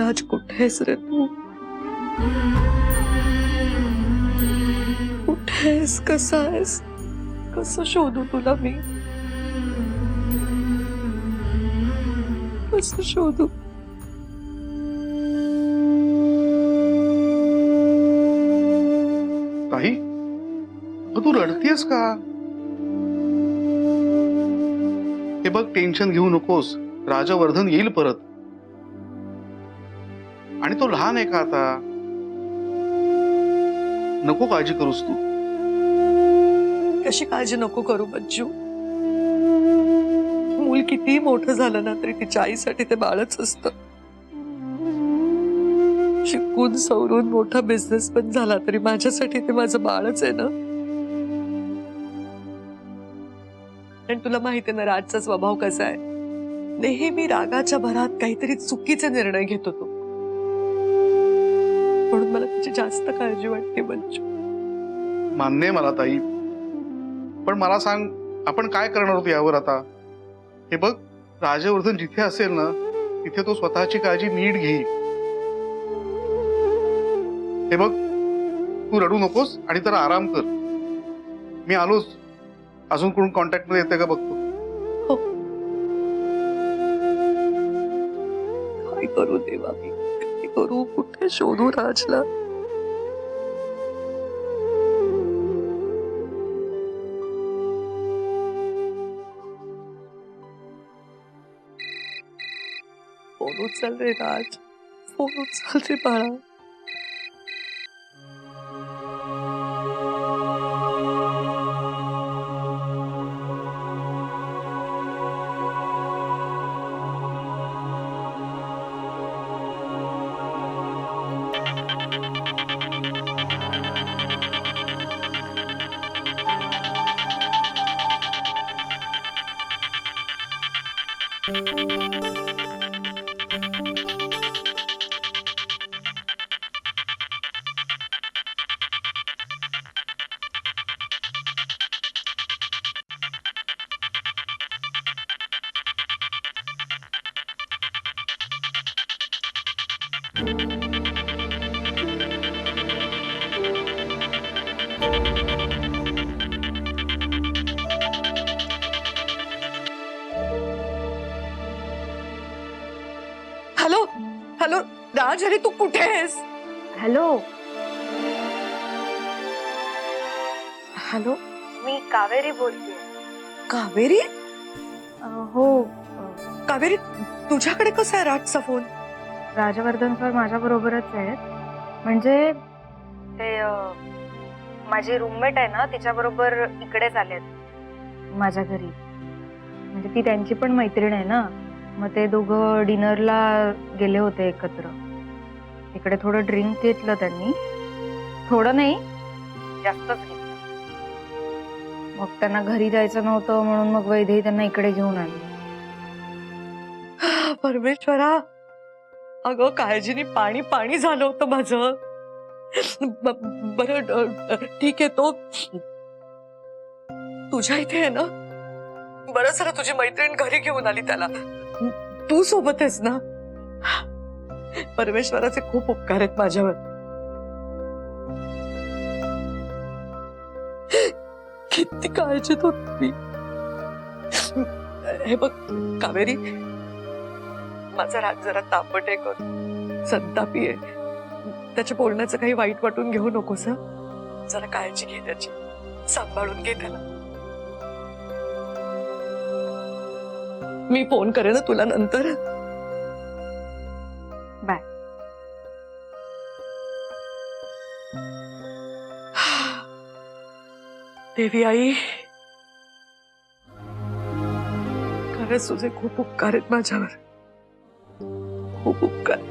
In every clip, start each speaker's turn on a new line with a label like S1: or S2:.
S1: राज कुठेस रे तू? कुठेस? कसा आहेस? कसं शोधू तुला मी? कसं शोधू?
S2: ताई, अगं तू रडतेस का? हे बघ, टेन्शन घेऊ नकोस. राजवर्धन येईल परत. आणि तो लहान आहे का आता? नको काळजी करूस तू.
S1: कशी काळजी नको करू बच्चू? मूल कितीही मोठं झालं ना तरी तिच्या आईसाठी ते बाळच असतं. शिकून सवरून मोठा बिझनेस पण झाला तरी माझ्यासाठी ते माझं बाळच आहे ना. आणि तुला माहिती आहे ना राजचा स्वभाव कसा आहे. नेहमी रागाच्या भरात काहीतरी चुकीचे निर्णय घेत होतो. म्हणून मला तिची जास्त काळजी वाटते बच्चू.
S2: मान्य आहे मला ताई, पण मला सांग, आपण काय करणार आहोत यावर आता? हे बघ, राजवर्धन जिथे असेल ना तिथे तो स्वतःची काळजी नीट घेईल. हे बघ, तू रडू नकोस आणि जरा आराम कर. मी आलोच. अजून कोण कॉन्टॅक्ट मध्ये येते का बघतो.
S1: हो. काय करू देवा मी? काय करू? कुठे शोधू राजला? फोन उचल रे राज. फोन उचल रे बाळा. हॅलो हॅलो राज, अरे तू कुठे आहेस?
S3: हॅलो.
S1: हॅलो,
S3: मी कावेरी बोलते.
S1: कावेरी?
S3: हो.
S1: कावेरी, तुझ्याकडे कसा आहे राजचा फोन?
S3: राजवर्धन सर माझ्या बरोबरच आहेत. म्हणजे ते माझी रूममेट आहे ना तिच्याबरोबर इकडेच आलेत माझ्या घरी. म्हणजे ती त्यांची पण मैत्रीण आहे ना. मग ते दोघं डिनरला गेले होते एकत्र. इकडे थोडं ड्रिंक घेतलं त्यांनी. थोडं नाही, जास्तच घेतलं. मग त्यांना घरी जायचं नव्हतं म्हणून मग वैदेही त्यांना इकडे घेऊन आली.
S1: परमेश्वरा, अगं काळजीने पाणी पाणी झालं होतं माझं. बरं ठीक आहे, तो तुझ्या इथे आहे ना? बरं झालं तुझी मैत्रीण घरी घेऊन आली त्याला. तू सोबत आहेस ना? परमेश्वराचे खूप उपकार आहेत माझ्यावर. किती काळजीत होती मी. हे बघ कावेरी, माझा राग जरा तापट आहे कर, संतापी आहे. त्याच्या बोलण्याचं काही वाईट वाटून घेऊ नकोस. जरा काळजी घे त्याची, सांभाळून घे त्याला. मी फोन करेन ना तुला नंतर.
S3: बाय.
S1: देवी आई, खरंच तुझे खूप उपकार आहेत माझ्यावर. खूप उपकार.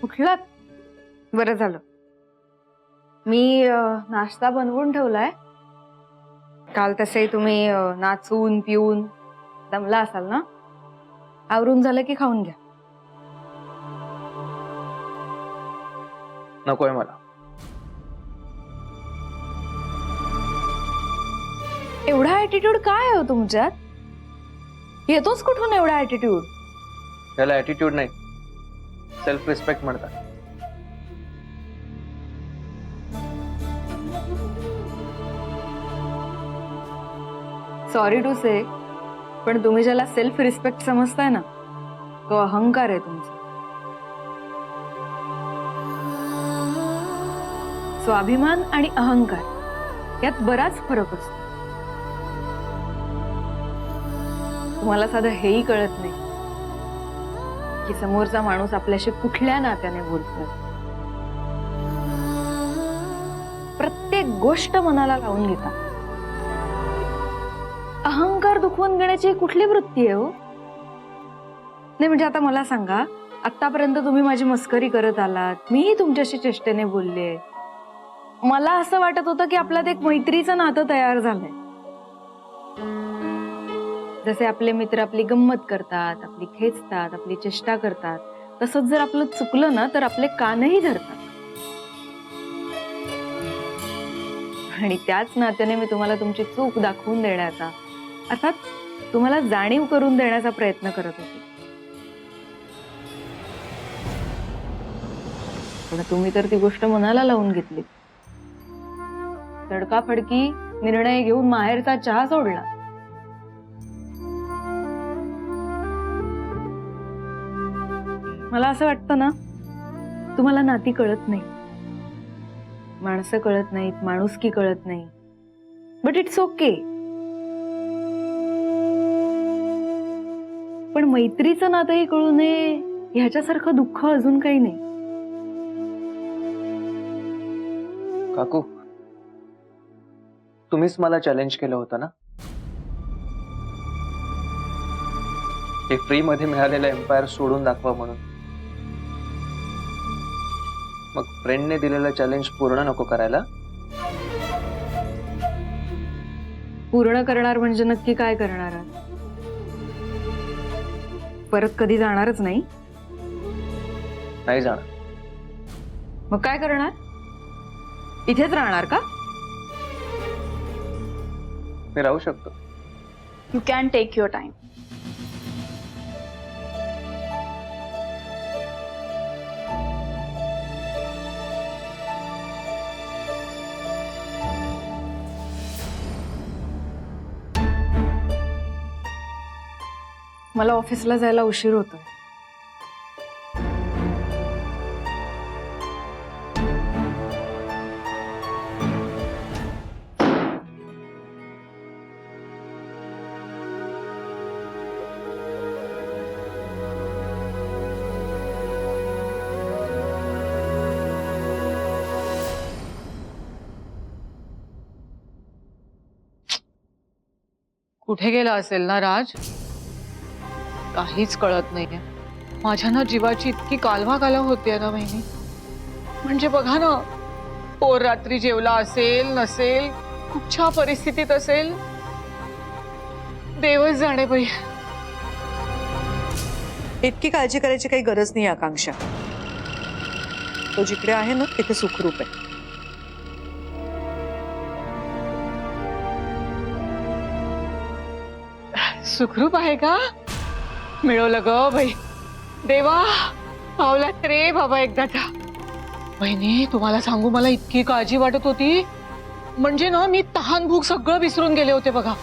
S3: उठलात? बरं झालं. मी नाश्ता बनवून ठेवलाय. काल तसे तुम्ही नाचून पिऊन दमला असाल ना. आवरून झालं की खाऊन घ्या.
S4: नकोय मला.
S3: एवढा ऍटिट्यूड काय आहे हो तुमच्यात? येतोच कुठून एवढा ऍटिट्यूड?
S4: त्याला ऍटिट्यूड नाही, सेल्फ रिस्पेक्ट म्हणतात.
S3: सॉरी टू से, पण तुम्ही ज्याला सेल्फ रिस्पेक्ट समजताय ना, तो अहंकार आहे तुमचा. स्वाभिमान आणि अहंकार यात बराच फरक असतो. तुम्हाला साधं हेही कळत नाही की समोरचा माणूस आपल्याशी कुठल्या नात्याने बोलतोय. प्रत्येक गोष्ट मनाला लावून घेता. अहंकार दुखवून घेण्याची कुठली वृत्ती आहे हो? नाही म्हणजे आता मला सांगा, आतापर्यंत तुम्ही माझी मस्करी करत आलात, मीही तुमच्याशी चेष्टेने बोलले. मला असं वाटत होतं की आपल्यात एक मैत्रीचं नातं तयार झालंय. जसे आपले मित्र आपली गंमत करतात, आपली खेचतात, आपली चेष्टा करतात, तसंच जर आपलं चुकलं ना तर आपले कानही धरतात. आणि त्याच नात्याने मी तुम्हाला तुमची चूक दाखवून देण्याचा, अर्थात तुम्हाला जाणीव करून देण्याचा प्रयत्न करत होते. पण तुम्ही तर ती गोष्ट मनाला लावून घेतली. तडकाफडकी निर्णय घेऊन माहेरचा चहा सोडला. मला असं वाटतं ना, तुम्हाला नाती कळत नाही, माणसं कळत नाहीत, माणुसकी कळत नाही. But it's okay. पण मैत्रीचं नातंही कळू नये ह्याच्यासारखं दुःख अजून काही नाही.
S4: काकू, तुम्हीच मला चॅलेंज केलं होतं ना, हे फ्री मध्ये मिळालेलं एम्पायर सोडून दाखवा म्हणून. मग फ्रेंडने दिलेलं चॅलेंज पूर्ण नको करायला?
S3: पूर्ण करणार म्हणजे नक्की काय करणार आहात? परत कधी जाणारच नाही?
S4: नाही जाणार.
S3: मग काय करणार? इथेच राहणार का?
S4: मी राहू शकतो.
S5: You can take your time.
S3: मला ऑफिसला जायला उशीर होतोय.
S1: कुठे गेला असेल ना राज? काहीच कळत नाहीये. माझ्या ना जीवाची इतकी कालवा होते ना बहिणी. म्हणजे बघा ना, पोर रात्री जेवला असेल नसेल, कुठच्या परिस्थितीत असेल, देवच जाणे बाई. इतकी काळजी करायची काही गरज नाही आकांक्षा. तो जिकडे आहे ना तिथे सुखरूप आहे. सुखरूप आहे का? मिळवलं ग बाई. देवा, पावलात रे बाबा एकदाचा. बहिणी, तुम्हाला सांगू, मला इतकी काळजी वाटत होती, म्हणजे ना मी तहान भूक सगळं विसरून गेले होते बघा.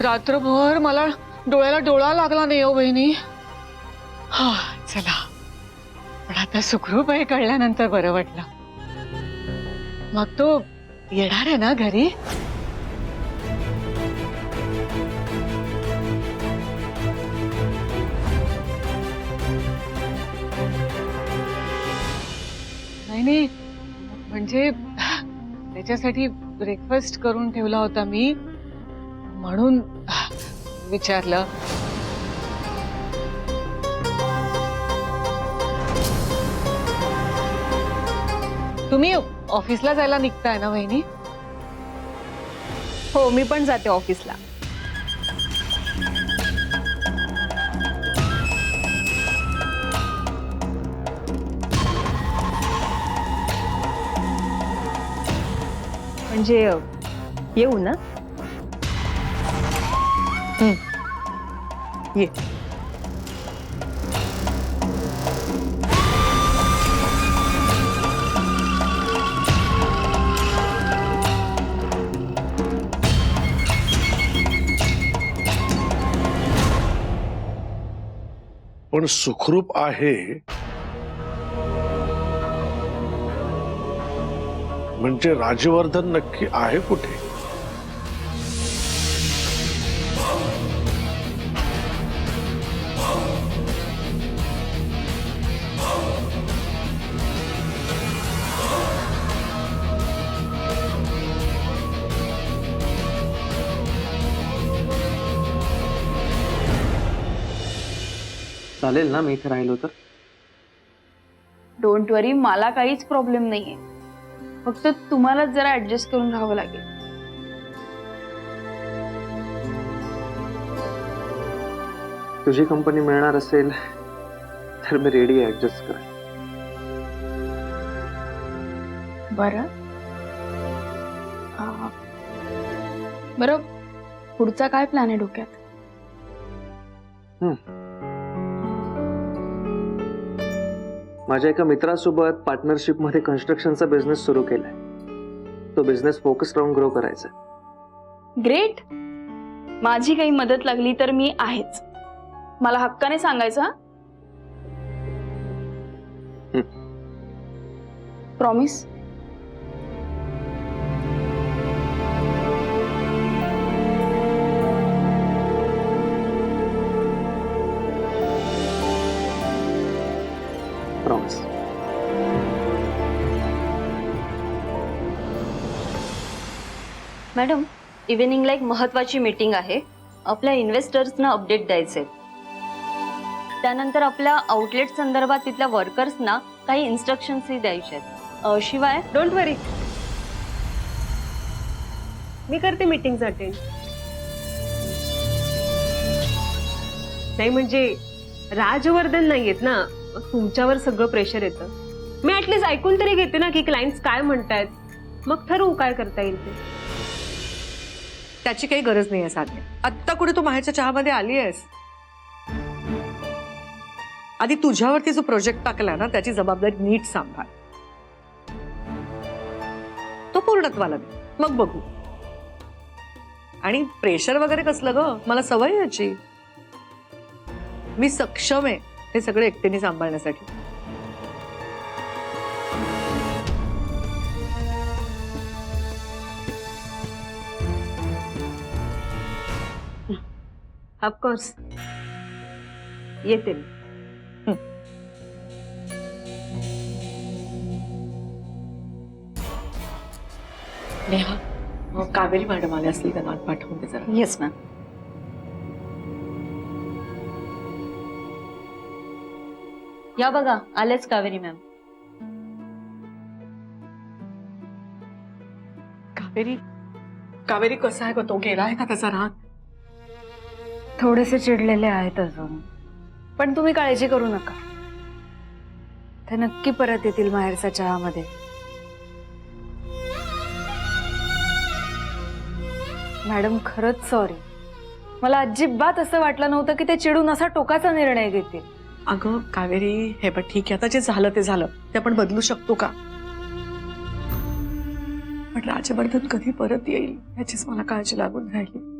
S1: रात्रभर मला डोळ्याला डोळा लागला नाही हो बहिणी. हा चला, पण आता सुखरूप आहे कळल्यानंतर बरं वाटलं. मग तो येणार आहे ना घरी? नाही, म्हणजे त्याच्यासाठी ब्रेकफास्ट करून ठेवला होता मी, म्हणून विचारलं. तुम्ही ऑफिसला जायला निघताय ना वहिनी?
S5: हो, मी पण जाते ऑफिसला. म्हणजे येऊ ना?
S1: ये.
S6: पण सुखरूप आहे म्हणजे राजवर्धन नक्की आहे कुठे?
S4: चालेल ना मी इथे राहिलो तर?
S5: डोंट वरी, मला काहीच प्रॉब्लेम नाहीये. फक्त तुम्हालाच जरा ऍडजस्ट करून राहावं लागेल.
S4: तुझी कंपनी मिळणार असेल तर मी रेडी आहे ऍडजस्ट करायला.
S5: बरं. बरं, पुढचा काय प्लॅन आहे डोक्यात?
S4: माझ्या एका मित्रासोबत पार्टनरशिप मध्ये कन्स्ट्रक्शनचा बिझनेस सुरू केलाय. तो बिझनेस फोकस राहून ग्रो करायचा.
S5: ग्रेट. माझी काही मदत लागली तर मी आहेच. मला हक्काने सांगायचं हा? प्रॉमिस?
S4: प्रॉमिस.
S7: मॅडम, इव्हिनिंगला एक महत्त्वाची मीटिंग आहे. आपल्या इन्व्हेस्टर्सना अपडेट द्यायचे. त्यानंतर आपल्या आउटलेट संदर्भात तिथल्या वर्कर्सना काही इन्स्ट्रक्शन्सही द्यायचे आहेत. शिवाय
S8: डोंट वरी, मी करते मीटिंग अटेंड. नाही म्हणजे राजवर्धन नाहीयेत ना, तुमच्यावर सगळं प्रेशर येतं. मी ऍटलीस्ट ऐकून तरी घेते ना की क्लायंट्स काय म्हणतायत, मग ठरवू काय करता येईल ते.
S1: त्याची काही गरज नाही आहे साध्या. आत्ता कुठे तू माहेरच्या चहामध्ये आली आहेस? आधी तुझ्यावरती जो प्रोजेक्ट टाकला ना त्याची जबाबदारी नीट सांभाळ. तो पूर्णत्वाला दे, मग बघू. आणि प्रेशर वगैरे कसलं ग, मला सवय याची. मी सक्षम आहे हे सगळं एकटीने सांभाळण्यासाठी.
S8: ऑफकोर्स येते मी.
S1: नेहा, कावेरी मॅडम आले असतील त्यांना पाठवून दे जरा.
S7: Yes ma'am. या बघा, आलेच कावेरी मॅम.
S1: कावेरी, कावेरी कसा आहे ग तो? गेला आहे का त्याचा राग?
S3: थोडेसे चिडलेले आहेत अजून, पण तुम्ही काळजी करू नका. ते नक्की परत येतील माहेरच्या चहामध्ये. मॅडम, खरंच सॉरी. मला अजिबात असं वाटलं नव्हतं की ते चिडून असा टोकाचा निर्णय घेतील.
S1: अगं कावेरी, हे बघ ठीक आहे, आता जे झालं ते झालं. ते आपण बदलू शकतो का? पण राजवर्धन कधी परत येईल याचीच मला काळजी लागून राहिली.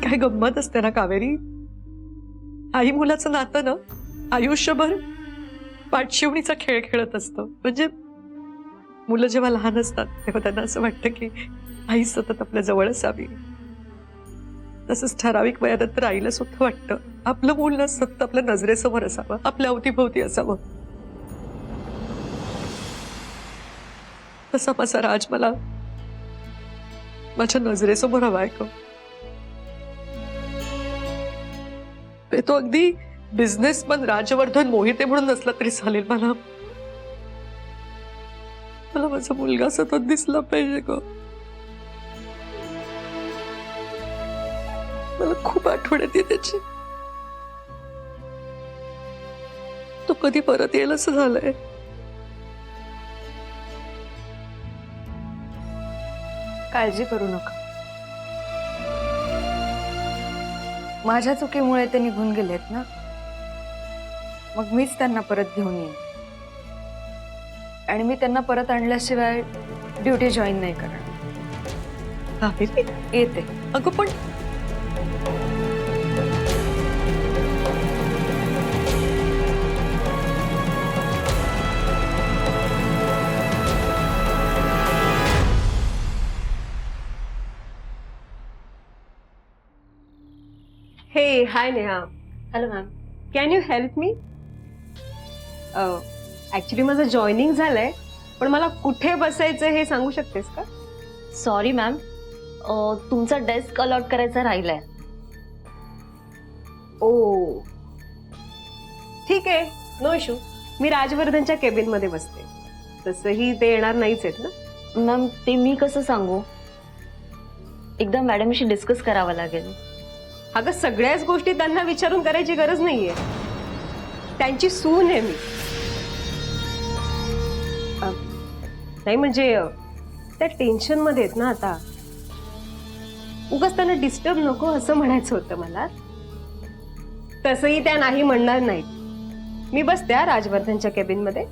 S1: काय गंमत असते ना कावेरी, आई मुलाचं नातं ना आयुष्यभर पाठशिवणीचा खेळ खेळत असतं. म्हणजे मुलं जेव्हा लहान असतात तेव्हा त्यांना असं वाटतं की आई सतत आपल्या जवळ असावी. तसंच ठराविक वयानंतर आईला सुद्धा वाटतं आपलं मूल ना सतत आपल्या नजरेसमोर असावं, आपल्या अवतीभोवती असावं. तसा माझा राज मला माझ्या नजरेसमोर हवाय का? ते तो अगदी बिझनेसमन राजवर्धन मोहिते म्हणून नसला तरी चालेल. मला मला माझा मुलगा सतत दिसला पाहिजे ग. मला खूप आठवण येते त्याची. तो कधी परत येईल असं झालंय.
S3: काळजी करू नका. माझ्या चुकीमुळे ते निघून गेलेत ना, मग मीच त्यांना परत घेऊन येईन. आणि मी त्यांना परत आणल्याशिवाय ड्युटी जॉईन नाही करणार.
S1: कावेरी,
S3: येते.
S1: अगं पण
S8: हे hi Neha,
S7: hello ma'am.
S8: Can you help me? Actually माझं जॉईनिंग झालंय, पण मला कुठे बसायचं हे सांगू शकतेस का?
S7: सॉरी मॅम, तुमचा डेस्क अलॉट करायचा राहिलाय.
S8: ओ ठीक आहे, नो इशू. मी राजवर्धनच्या केबिन मध्ये बसते. तसंही ते येणार नाहीच आहेत ना.
S7: मॅम ते मी कसं सांगू, एकदा मॅडमशी डिस्कस करावं लागेल.
S8: अगं सगळ्याच गोष्टी त्यांना विचारून करायची गरज नाहीये. त्यांची सून आहे मी. नाही म्हणजे त्या टेन्शन मध्ये आहेत ना आता. उगाच त्यांना डिस्टर्ब नको असं म्हणायचं होतं मला. तसंही त्या नाही म्हणणार नाहीत. मी बसते हा राजवर्धनच्या केबिन मध्ये.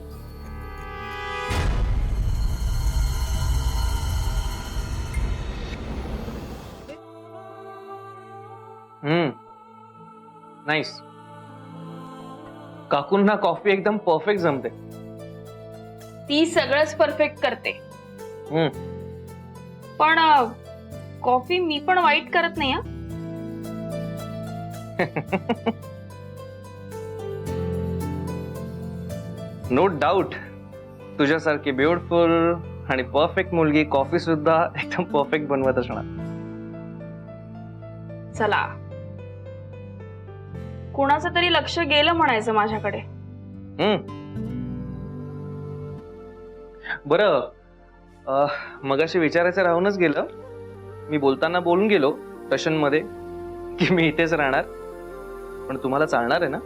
S4: नाईस. काकूंना कॉफी एकदम परफेक्ट जमते.
S5: ती सगळंच परफेक्ट करते.
S4: हम्म.
S5: पण कॉफी मी पण वाईट करत नाही.
S4: नो डाऊट, तुझ्यासारखी ब्युटिफुल आणि परफेक्ट मुलगी कॉफी सुद्धा एकदम परफेक्ट बनवत असणार.
S5: चला, कोणाचं तरी लक्ष गेलं म्हणायचं माझ्याकडे.
S4: बरं, मगाशी विचारायचं राहूनच गेलं. मी बोलताना बोलून गेलो स्टेशनमध्ये की मी इथेच राहणार, पण तुम्हाला चालणार आहे ना?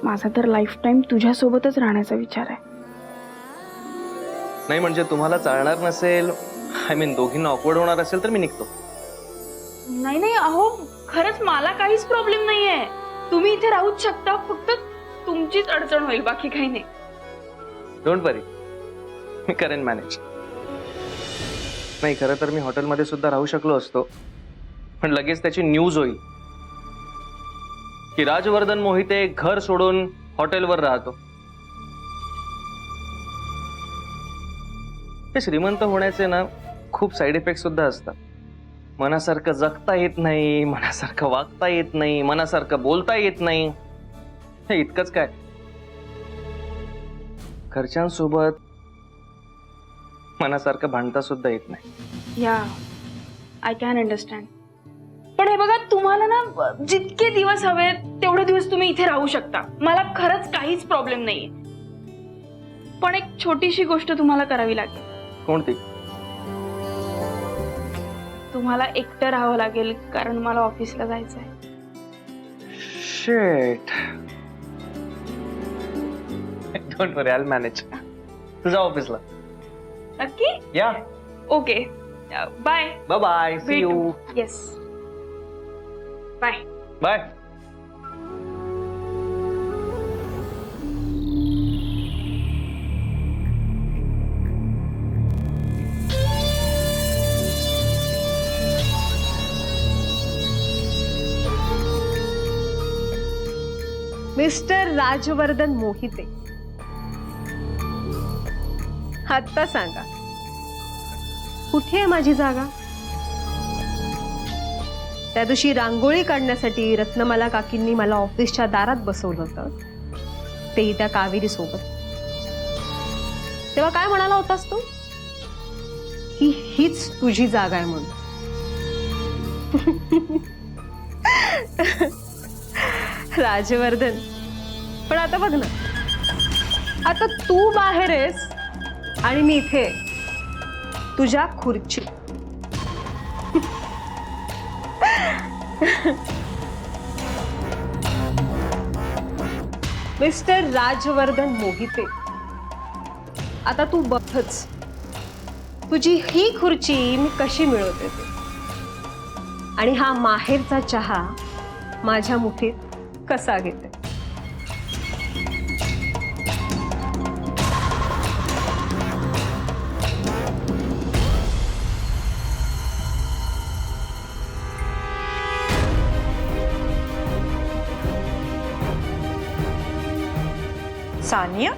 S5: माझा तर लाईफ टाइम तुझ्यासोबतच राहण्याचा विचार आहे.
S4: नाही म्हणजे तुम्हाला चालणार नसेल, आय मीन दोघींना ऑकवर्ड होणार असेल तर मी निघतो.
S5: नाही नाही, अहो खरंच मला काहीच प्रॉब्लेम नाहीये. तुम्ही इथे राहूच शकता, फक्त तुमचीच अडचण होईल, बाकी काही नाही.
S4: डोंट वरी, मी करेन मॅनेज. नाही खरं तर मी हॉटेलमध्ये सुद्धा राहू शकलो असतो, पण लगेच त्याची न्यूज होईल की राजवर्धन मोहिते घर सोडून हॉटेलवर राहतो. ते श्रीमंत होण्याचे ना खूप साईड इफेक्ट सुद्धा असतात. मनासारखं जगता येत नाही, मनासारखं वागता येत नाही, मनासारखं बोलता येत नाही. हे इतकंच काय, घरच्यांसोबत मनासारखं भांडता सुद्धा येत नाही.
S5: या आय कॅन अंडरस्टँड. पण हे बघा, तुम्हाला ना जितके दिवस हवे तेवढे दिवस तुम्ही इथे राहू शकता. मला खरंच काहीच प्रॉब्लेम नाहीये. पण एक छोटीशी गोष्ट तुम्हाला करावी लागेल.
S4: कोणती?
S5: तुम्हाला एकटं राहावं लागेल, कारण मला ऑफिसला जायचंय.
S4: Shit. Don't worry, I will manage. तुझा ऑफिसला
S5: नक्की?
S4: Yeah.
S5: Okay, bye.
S4: Bye bye, see you.
S5: Yes, bye.
S4: Bye.
S8: Mister Rajvardhan Mohite, आता सांगा कुठे आहे माझी जागा? त्या दिवशी रांगोळी काढण्यासाठी रत्नमाला काकींनी मला ऑफिसच्या दारात बसवलं होतं, तेही त्या कावेरी सोबत. तेव्हा काय म्हणाला होतास तू? हीच तुझी जागा आहे म्हणून. राजवर्धन, पण आता बघ ना, आता तू बाहेर आहेस आणि मी इथे तुझ्या खुर्ची. मिस्टर राजवर्धन मोहिते, आता तू बघच तुझी ही खुर्ची मी कशी मिळवते ते, आणि हा माहेरचा चहा माझ्या मुठीत कसा घेते.
S1: सानिया